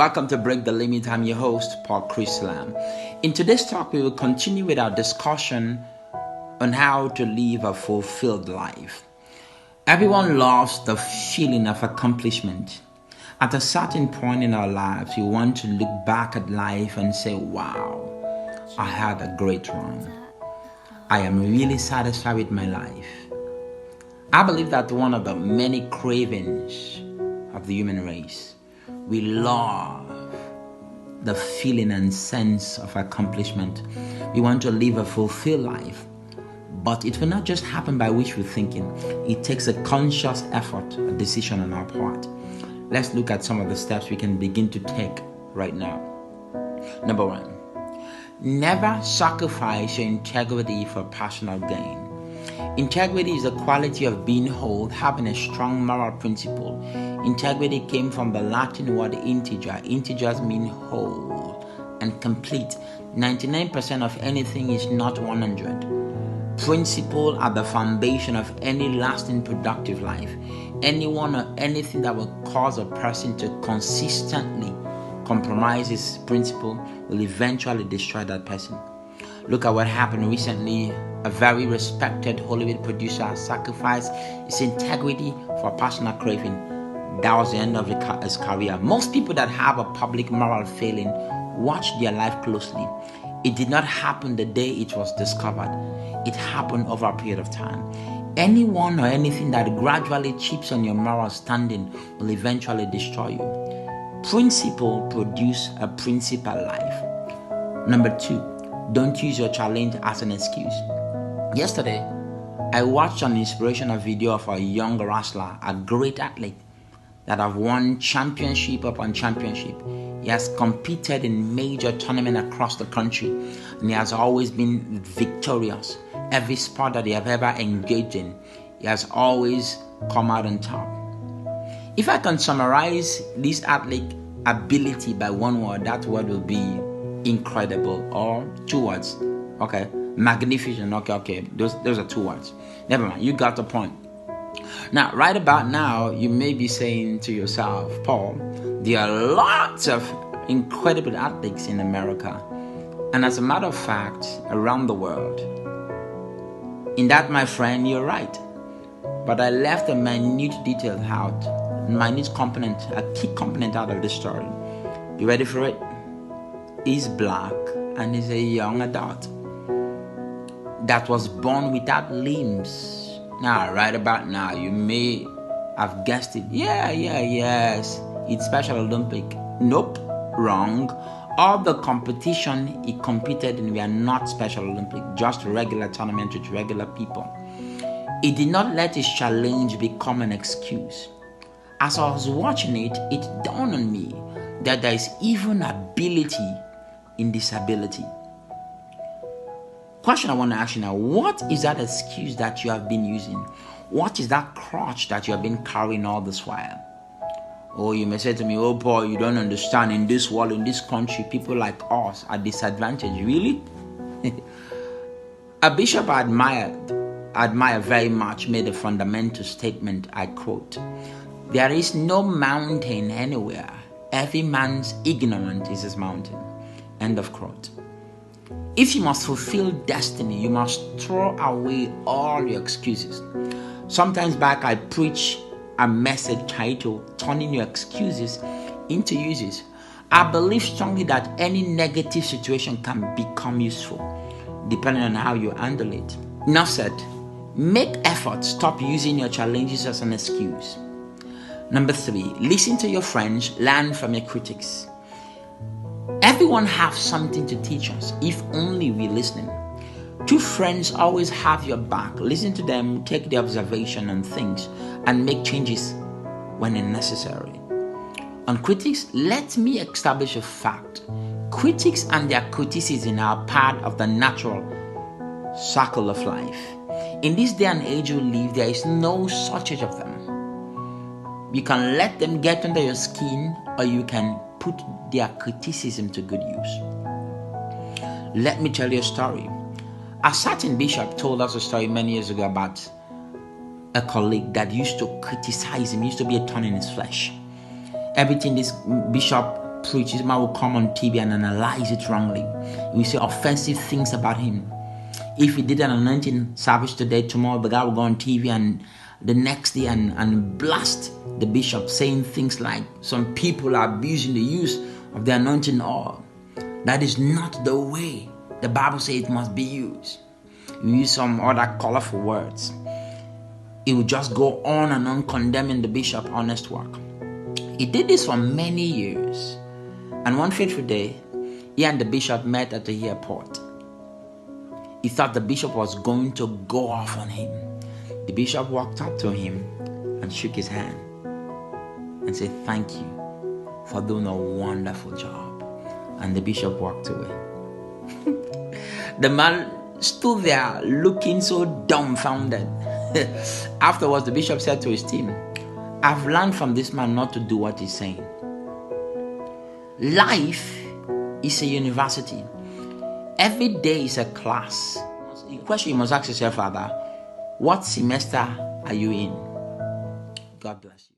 Welcome to Break the Limit. I'm your host, Paul Chris Lam. In today's talk, we will continue with our discussion on how to live a fulfilled life. Everyone loves the feeling of accomplishment. At a certain point in our lives, we want to look back at life and say, wow, I had a great run. I am really satisfied with my life. I believe that one of the many cravings of the human race, we love the feeling and sense of accomplishment. We want to live a fulfilled life. But it will not just happen by wishful thinking. It takes a conscious effort, a decision on our part. Let's look at some of the steps we can begin to take right now. Number one, never sacrifice your integrity for personal gain. Integrity is the quality of being whole, having a strong moral principle. Integrity came from the Latin word integer. Integers mean whole and complete. 99% of anything is not 100. Principles are the foundation of any lasting productive life. Anyone or anything that will cause a person to consistently compromise his principle will eventually destroy that person. Look at what happened recently. A very respected Hollywood producer sacrificed his integrity for personal craving. That was the end of his career. Most people that have a public moral failing watch their life closely. It did not happen the day it was discovered. It happened over a period of time. Anyone or anything that gradually chips on your moral standing will eventually destroy you. Principle produce a principal life. Number two, don't use your challenge as an excuse. Yesterday, I watched an inspirational video of a young wrestler, a great athlete that have won championship upon championship. He has competed in major tournaments across the country, and he has always been victorious. Every sport that he have ever engaged in, he has always come out on top. If I can summarize this athlete ability by one word, that word will be incredible, or two words. Okay, magnificent. Okay. Those are two words. Never mind. You got the point. Now, right about now, you may be saying to yourself, Paul, there are lots of incredible athletes in America, and as a matter of fact, around the world. In that, my friend, you're right. But I left a minute detail out, a key component out of the story. You ready for it? He's black and is a young adult that was born without limbs. Now, right about now, you may have guessed it. Yes. It's Special Olympic. Nope, wrong. All the competition he competed in were not Special Olympic, just regular tournament with regular people. He did not let his challenge become an excuse. As I was watching it, it dawned on me that there is even ability in disability. Question I want to ask you now, what is that excuse that you have been using? What is that crutch that you have been carrying all this while? Oh, you may say to me, oh Paul, you don't understand. In this world, in this country, people like us are disadvantaged. Really? A bishop I admire very much made a fundamental statement, I quote, "There is no mountain anywhere. Every man's ignorance is his mountain." End of quote. If you must fulfill destiny, you must throw away all your excuses. Sometimes back, I preach a message titled, Turning Your Excuses into Uses. I believe strongly that any negative situation can become useful, depending on how you handle it. Enough said. Make effort. Stop using your challenges as an excuse. Number three, listen to your friends, learn from your critics. Everyone has something to teach us if only we listen. Two friends always have your back. Listen to them, take the observation on things, and make changes when necessary. On critics, let me establish a fact. Critics and their criticism are part of the natural circle of life. In this day and age we live, there is no shortage of them. You can let them get under your skin, or you can put their criticism to good use. Let me tell you a story. A certain bishop told us a story many years ago about a colleague that used to criticize him, used to be a thorn in his flesh. Everything this bishop preach, this man will come on TV and analyze it wrongly. We say offensive things about him. If he did an anointing service today, tomorrow the guy will go on TV and the next day and blast the bishop, saying things like some people are abusing the use of the anointing oil. That is not the way the Bible says it must be used. You use some other colorful words. It will just go on and on condemning the bishop honest work. He did this for many years. And one fateful day, he and the bishop met at the airport. He thought the bishop was going to go off on him. The bishop walked up to him and shook his hand and said, "Thank you for doing a wonderful job." And the bishop walked away. The man stood there looking so dumbfounded. Afterwards, the bishop said to his team, "I've learned from this man not to do what he's saying." Life is a university. Every day is a class. The question you must ask yourself, Father, what semester are you in? God bless you.